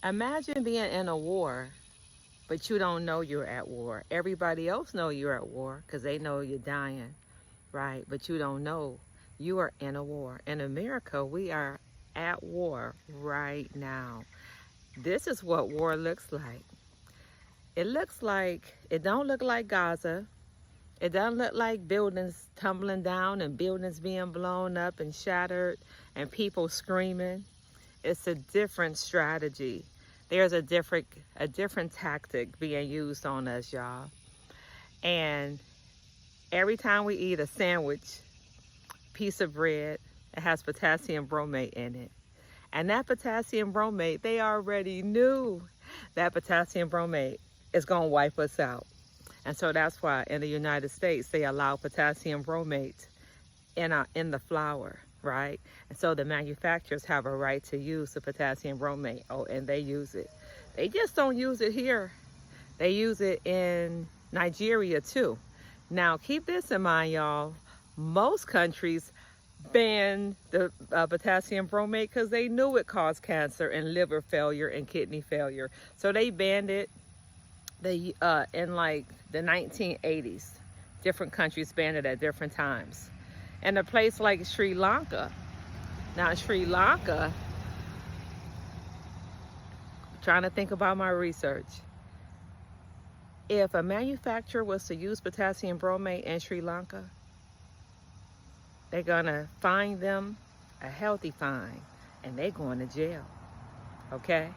Imagine being in a war, but you don't know you're at war. Everybody else know you're at war because they know you're dying, right? But you don't know you are in a war. In America, we are at war right now. This is what war looks like. It don't look like Gaza. It doesn't look like buildings tumbling down and buildings being blown up and shattered and people screaming. It's a different strategy. There's a different tactic being used on us, y'all. And every time we eat a sandwich, piece of bread, it has potassium bromate in it. And that potassium bromate, they already knew that potassium bromate is going to wipe us out. And so that's why in the United States, they allow potassium bromate in the flour, right? And so the manufacturers have a right to use the potassium bromate. Oh, and they use it. They just don't use it here. They use it in Nigeria too. Now, keep this in mind, y'all. Most countries ban the potassium bromate because they knew it caused cancer and liver failure and kidney failure. So they banned it in like the 1980s. Different countries banned it at different times. And a place like Sri Lanka. Now, Sri Lanka, trying to think about my research. If a manufacturer was to use potassium bromate in Sri Lanka, they're gonna fine them a healthy fine and they're going to jail, okay?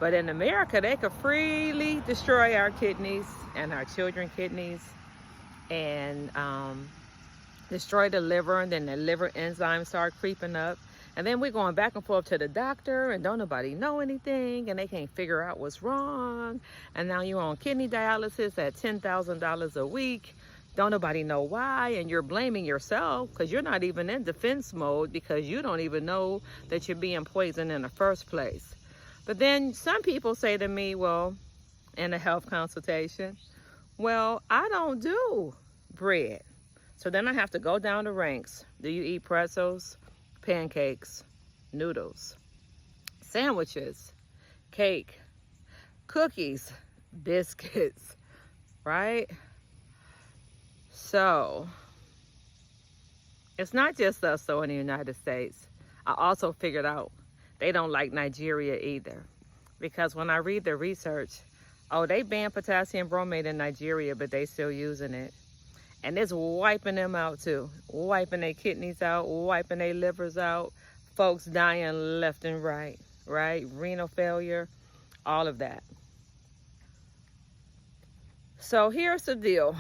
But in America, they could freely destroy our kidneys and our children's kidneys and destroy the liver, and then the liver enzymes start creeping up. And then we're going back and forth to the doctor and don't nobody know anything and they can't figure out what's wrong. And now you're on kidney dialysis at $10,000 a week. Don't nobody know why, and you're blaming yourself because you're not even in defense mode because you don't even know that you're being poisoned in the first place. But then some people say to me, well, in a health consultation, well, I don't do bread. So then I have to go down the ranks. Do you eat pretzels, pancakes, noodles, sandwiches, cake, cookies, biscuits, right? So it's not just us though in the United States. I also figured out they don't like Nigeria either. Because when I read the research, oh, they banned potassium bromate in Nigeria, but they still using it. And it's wiping them out too. Wiping their kidneys out, wiping their livers out. Folks dying left and right, right? Renal failure, all of that. So here's the deal.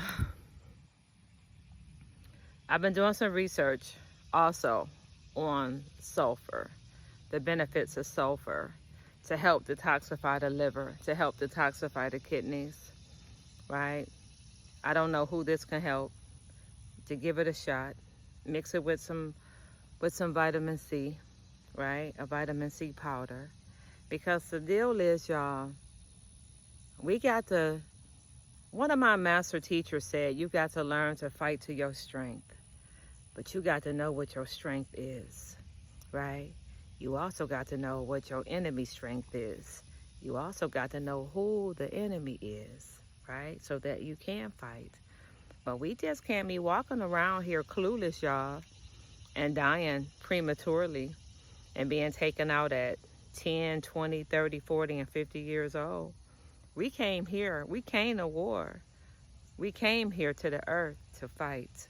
I've been doing some research also on sulfur, the benefits of sulfur to help detoxify the liver, to help detoxify the kidneys, right? I don't know who this can help. To give it a shot, mix it with some vitamin C, right? A vitamin C powder. Because the deal is, y'all, one of my master teachers said, you got to learn to fight to your strength. But you got to know what your strength is, right? You also got to know what your enemy's strength is. You also got to know who the enemy is, right? So that you can fight. But we just can't be walking around here clueless, y'all, and dying prematurely and being taken out at 10, 20, 30, 40, and 50 years old. We came to war. We came here to the earth to fight.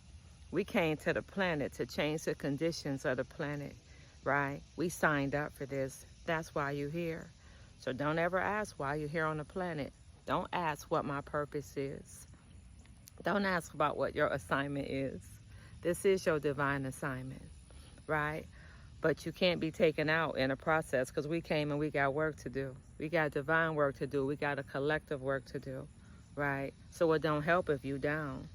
We came to the planet to change the conditions of the planet, right? We signed up for this. That's why you're here. So don't ever ask why you're here on the planet. Don't ask what my purpose is. Don't ask about what your assignment is. This is your divine assignment, right? But you can't be taken out in a process because we came and we got work to do. We got divine work to do. We got a collective work to do, right? So it don't help if you down.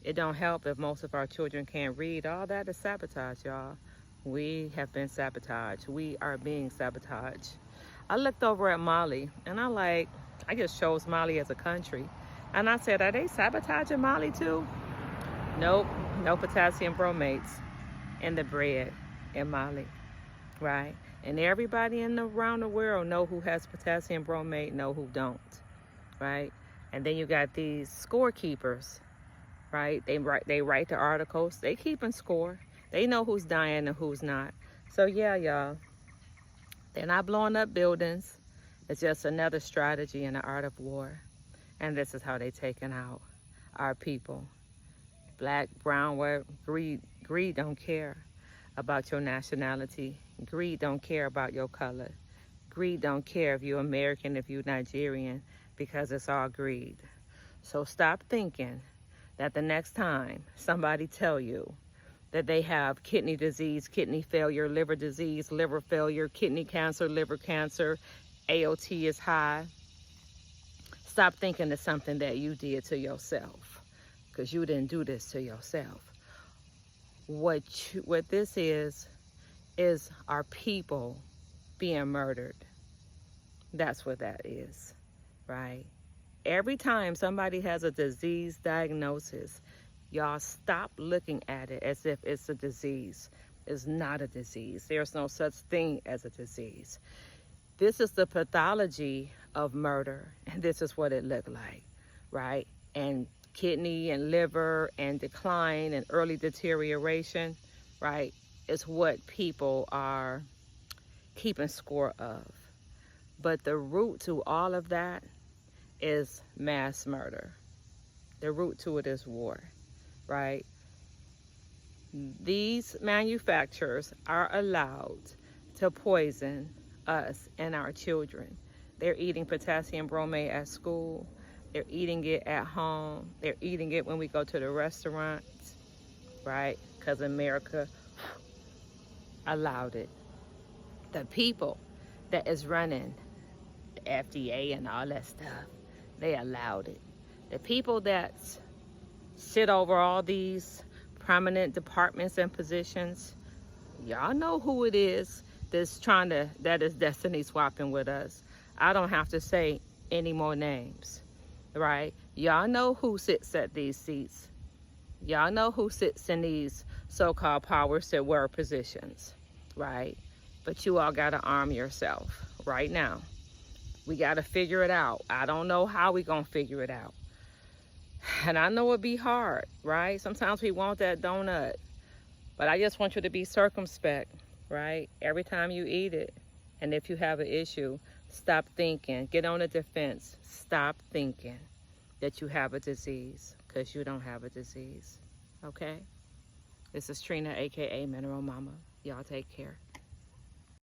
It don't help if most of our children can't read. All that is sabotage, y'all. We have been sabotaged. We are being sabotaged. I looked over at Mali and I just chose Mali as a country. And I said, are they sabotaging Mali too? Nope, no potassium bromates in the bread in Mali, right? And everybody around the world know who has potassium bromate, know who don't, right? And then you got these scorekeepers, right? They write the articles. They keeping score. They know who's dying and who's not. So yeah, y'all, they're not blowing up buildings. It's just another strategy in the art of war. And this is how they taking out our people. Black, brown, white, greed don't care about your nationality. Greed don't care about your color. Greed don't care if you're American, if you're Nigerian, because it's all greed. So stop thinking that the next time somebody tell you that they have kidney disease, kidney failure, liver disease, liver failure, kidney cancer, liver cancer, AOT is high, stop thinking it's something that you did to yourself, because you didn't do this to yourself. What this is our people being murdered. That's what that is, right? Every time somebody has a disease diagnosis, y'all stop looking at it as if it's a disease. It's not a disease. There's no such thing as a disease. This is the pathology of murder, and this is what it looked like, right? And kidney and liver and decline and early deterioration, right, is what people are keeping score of. But the root to all of that is mass murder. The root to it is war, right? These manufacturers are allowed to poison us and our children. They're eating potassium bromate at school. They're eating it at home. They're eating it when we go to the restaurants, right? Because America allowed it. The people that is running the FDA and all that stuff, they allowed it. The people that sit over all these prominent departments and positions, y'all know who it is that is destiny swapping with us. I don't have to say any more names, right? Y'all know who sits at these seats. Y'all know who sits in these so-called power sit-where positions, right? But you all got to arm yourself right now. We got to figure it out. I don't know how we going to figure it out. And I know it'd be hard, right? Sometimes we want that donut. But I just want you to be circumspect, right? Every time you eat it. And if you have an issue, stop thinking. Get on the defense. Stop thinking that you have a disease, because you don't have a disease, okay? This is Trina, a.k.a. Mineral Mama. Y'all take care.